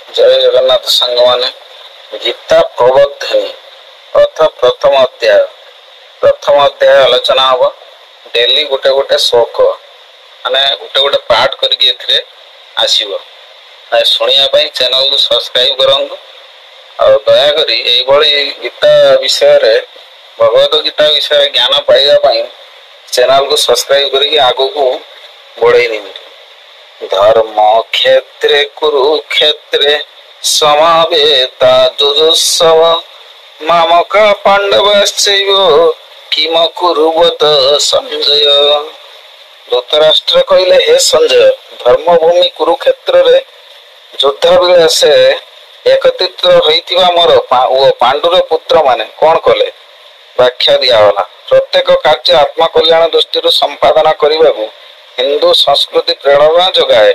जय जगन्नाथ सांग माने गीता प्रबोधिनी अर्थ प्रथम अध्याय आलोचना हम डेली गोटे गोटे श्लोक माने गोटे गोटे पाठ करके एथिरे आसीबो शुणिया चैनल को सब्सक्राइब करंतु और दया करी एई भली गीता विषय रे भगवत गीता विषय ज्ञान पाइबा चैनल को सब्सक्राइब करके आगो को बढ़ाई निंतु। धर्म क्षेत्रे कुरुक्षेत्रे समावेता जुजुत्सव मामक पांडवश्चैव किम कुरुवत संजय। धृतराष्ट्र कहले हे संजय धर्मभूमि कुरुक्षेत्र रे युद्ध बेले से एकत्रित होइतिबा मोर पांडुर पुत्र माने कौन कले व्याख्या दियागला। प्रत्येक कार्य आत्मा कल्याण दृष्टि संपादन करने को हिंदू संस्कृति प्रेरणा जगाए।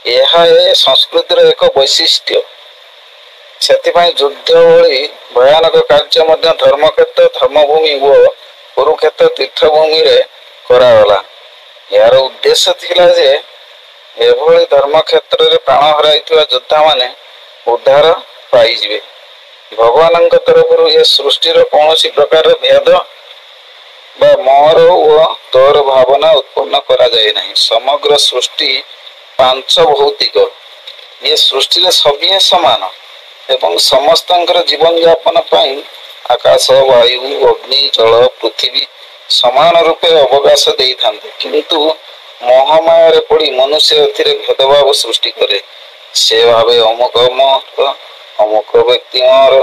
यह संस्कृतिर एक वैशिष्ट्य। सेतिपाई युद्ध भली भयानक कार्य मध्य धर्मक्षेत्र धर्मभूमि व कुरुक्षेत्र तीर्थभूमि रे करागला। यार उद्देश्य थिला जे एभली धर्मक्षेत्र रे प्राण हराइथिबा योद्धा माने उद्धार पाइजिबे। भगवानଙ୍କ तरफରୁ ये सृष्टिर कौनसी प्रकार भेद बा मोर व तोर भावना उत्पन्न करा जाए नहीं। समग्र सृष्टि पांच भौतिक ये सृष्टि रे सभी समान एवं समस्तंकर जीवन यापन पाई आकाश वायु अग्नि जल पृथ्वी समान रूपे अवकाश देई थांते किंतु मोहमाया रे पड़ी मनुष्य एथिरे भेदभाव सृष्टि करे। से भावे अमुक मोर अमुक व्यक्ति मोर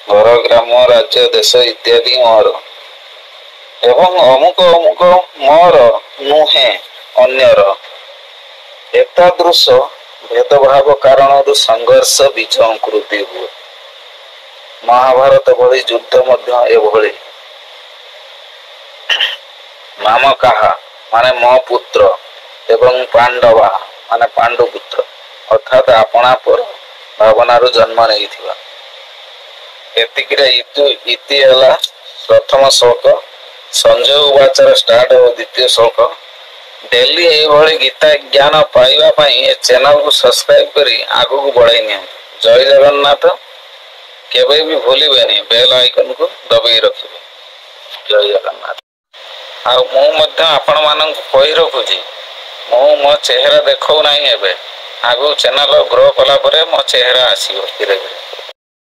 घर ग्राम राज्य देश इत्यादि मोर एवं अमुक अमुक मोर नुहे अन्यर एतादृश भेदभाव कारण संघर्ष बीज अंकुति हुए। महाभारत भली युद्ध मध्य एभली माम कहा माने मो पुत्र एवं पांडवा माने पांडु पुत्र अर्थात आपणा पर भावनार जन्म नहीं थिबा। एतिकिरे इति हला प्रथम श्लोक। संजय उवाचर स्टार्ट हो द्वितीय श्लोक। डेली एभली गीता ज्ञान पाइबा पई चैनल को सब्सक्राइब करी आगो को बढ़ाई नि। जय जगन्नाथ। केबे भी भूलिबेनी बेल आइकन को दबाई रखिबे। जय जगन्नाथ। आ मु मध्य आपण मानन को कहि रखुजी मो चेहरा देखौ नाही एबे आगो चैनल ग्रो कला परे मो चेहरा आसीबो धीरे धीरे।